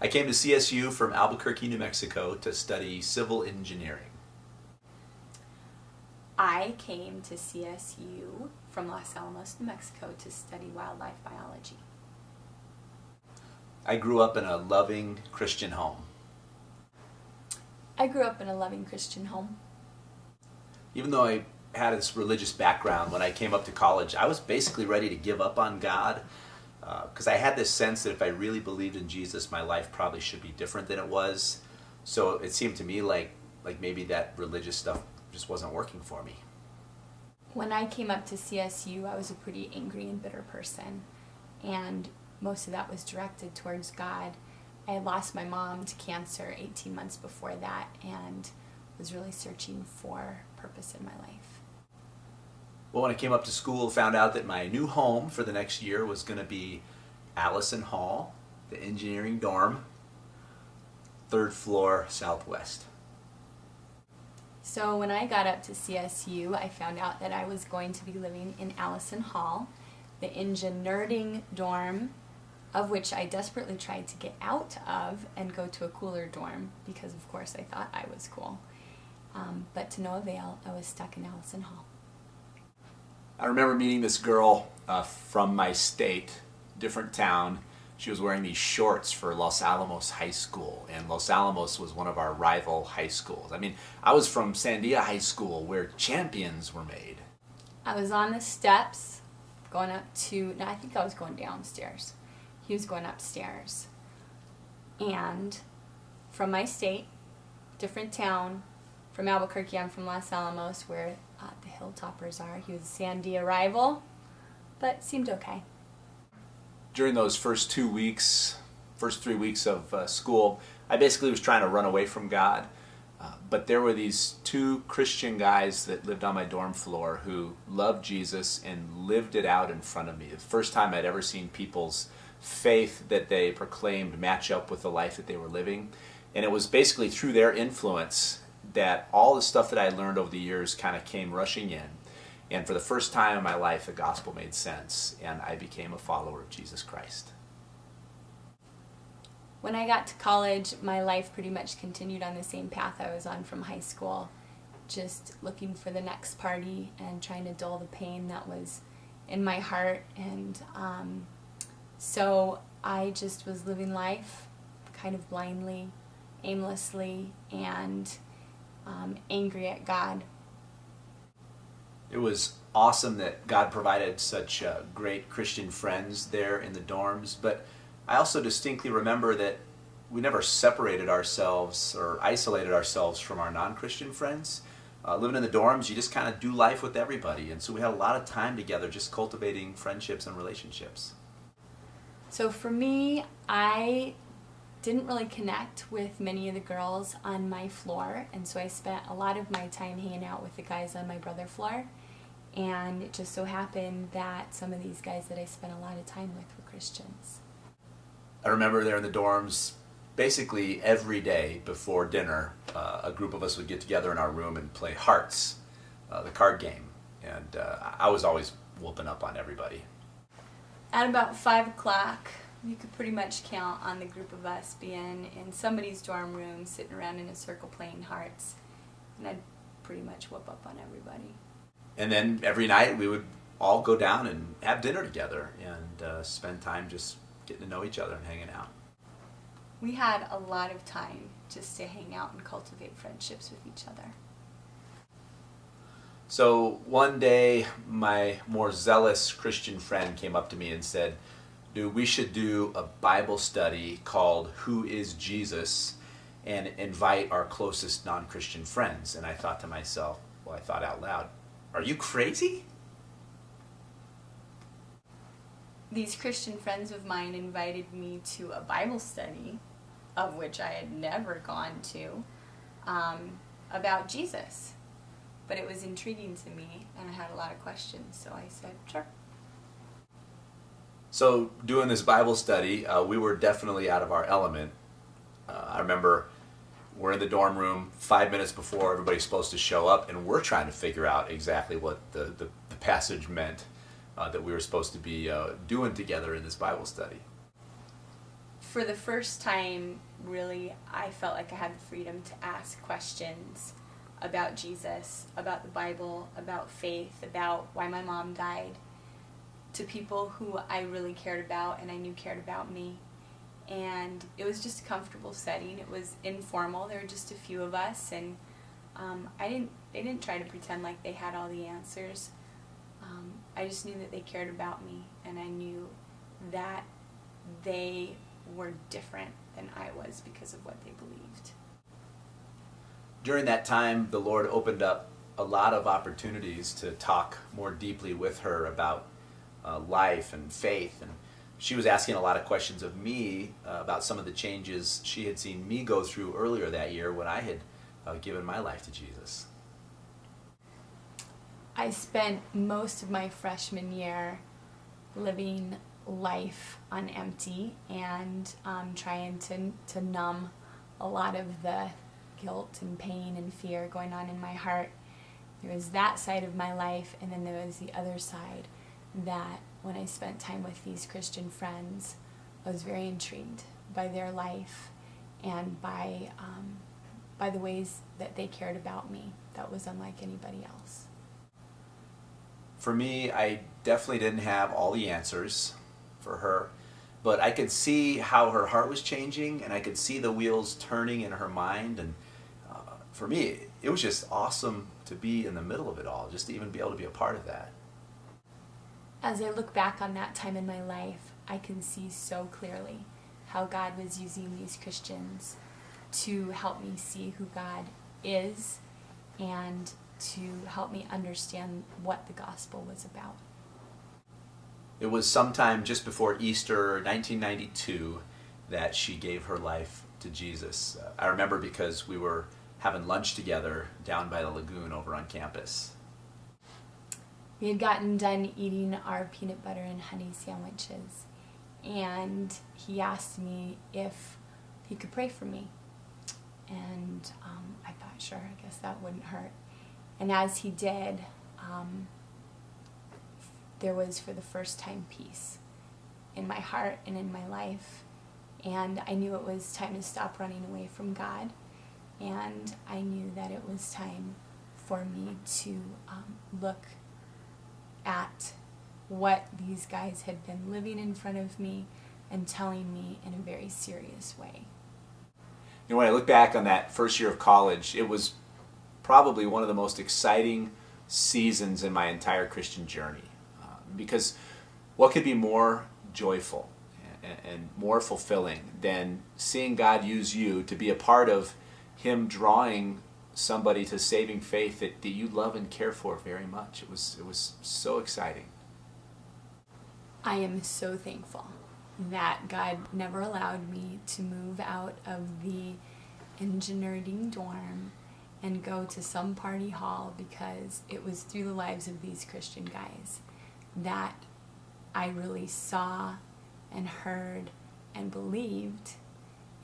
I came to CSU from Albuquerque, New Mexico to study civil engineering. I came to CSU from Los Alamos, New Mexico to study wildlife biology. I grew up in a loving Christian home. I grew up in a loving Christian home. Even though I had this religious background, when I came up to college, I was basically ready to give up on God because I had this sense that if I really believed in Jesus, my life probably should be different than it was. So it seemed to me like maybe that religious stuff just wasn't working for me. When I came up to CSU, I was a pretty angry and bitter person, and most of that was directed towards God. I had lost my mom to cancer 18 months before that and was really searching for purpose in my life. Well, when I came up to school, found out that my new home for the next year was going to be Allison Hall, the engineering dorm, 3rd floor southwest. So when I got up to CSU, I found out that I was going to be living in Allison Hall, the engineering dorm, of which I desperately tried to get out of and go to a cooler dorm because, of course, I thought I was cool. But to no avail, I was stuck in Allison Hall. I remember meeting this girl from my state, different town. She was wearing these shorts for Los Alamos High School, and Los Alamos was one of our rival high schools. I mean, I was from Sandia High School, where champions were made. I was on the steps going up to, no, I think I was going downstairs. He was going upstairs. And from my state, different town, from Albuquerque, I'm from Los Alamos, where the Hilltoppers are. He was a Sandia rival, but seemed okay. During those first 3 weeks of school, I basically was trying to run away from God. But there were these 2 Christian guys that lived on my dorm floor who loved Jesus and lived it out in front of me. The first time I'd ever seen people's faith that they proclaimed match up with the life that they were living. And it was basically through their influence that all the stuff that I learned over the years kind of came rushing in. And for the first time in my life, the gospel made sense, and I became a follower of Jesus Christ. When I got to college, my life pretty much continued on the same path I was on from high school, just looking for the next party and trying to dull the pain that was in my heart. And so I just was living life kind of blindly, aimlessly, and angry at God. It was awesome that God provided such great Christian friends there in the dorms, but I also distinctly remember that we never separated ourselves or isolated ourselves from our non-Christian friends. Living in the dorms, you just kind of do life with everybody, and so we had a lot of time together just cultivating friendships and relationships. So for me, I didn't really connect with many of the girls on my floor, and so I spent a lot of my time hanging out with the guys on my brother floor. And it just so happened that some of these guys that I spent a lot of time with were Christians. I remember there in the dorms, basically every day before dinner, a group of us would get together in our room and play Hearts, the card game. And I was always whooping up on everybody. At about 5 o'clock, you could pretty much count on the group of us being in somebody's dorm room, sitting around in a circle playing Hearts. And I'd pretty much whoop up on everybody. And then every night we would all go down and have dinner together and spend time just getting to know each other and hanging out. We had a lot of time just to hang out and cultivate friendships with each other. So one day my more zealous Christian friend came up to me and said, "Dude, we should do a Bible study called Who is Jesus and invite our closest non-Christian friends." And I thought to myself, well, I thought out loud, are you crazy? These Christian friends of mine invited me to a Bible study, of which I had never gone to, about Jesus. But it was intriguing to me, and I had a lot of questions, so I said, sure. So doing this Bible study, we were definitely out of our element. I remember we're in the dorm room 5 minutes before everybody's supposed to show up, and we're trying to figure out exactly what the passage meant that we were supposed to be doing together in this Bible study. For the first time, really, I felt like I had the freedom to ask questions about Jesus, about the Bible, about faith, about why my mom died, to people who I really cared about and I knew cared about me. And it was just a comfortable setting. It was informal. There were just a few of us, and they didn't try to pretend like they had all the answers. I just knew that they cared about me, and I knew that they were different than I was because of what they believed. During that time, the Lord opened up a lot of opportunities to talk more deeply with her about life and faith, and she was asking a lot of questions of me about some of the changes she had seen me go through earlier that year when I had given my life to Jesus. I spent most of my freshman year living life on empty and trying to numb a lot of the guilt and pain and fear going on in my heart. There was that side of my life, and then there was the other side that when I spent time with these Christian friends, I was very intrigued by their life and by the ways that they cared about me. That was unlike anybody else. For me, I definitely didn't have all the answers for her, but I could see how her heart was changing, and I could see the wheels turning in her mind, and for me, it was just awesome to be in the middle of it all, just to even be able to be a part of that. As I look back on that time in my life, I can see so clearly how God was using these Christians to help me see who God is and to help me understand what the gospel was about. It was sometime just before Easter 1992 that she gave her life to Jesus. I remember because we were having lunch together down by the lagoon over on campus. We had gotten done eating our peanut butter and honey sandwiches, and he asked me if he could pray for me. And I thought, sure, I guess that wouldn't hurt. And as he did, there was for the first time peace in my heart and in my life. And I knew it was time to stop running away from God. And I knew that it was time for me to look at what these guys had been living in front of me and telling me in a very serious way. You know, when I look back on that first year of college, it was probably one of the most exciting seasons in my entire Christian journey. Because what could be more joyful and more fulfilling than seeing God use you to be a part of Him drawing somebody to saving faith that you love and care for very much. It was so exciting. I am so thankful that God never allowed me to move out of the engineering dorm and go to some party hall, because it was through the lives of these Christian guys that I really saw and heard and believed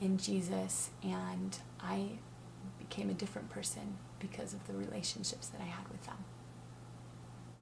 in Jesus, and I became a different person because of the relationships that I had with them.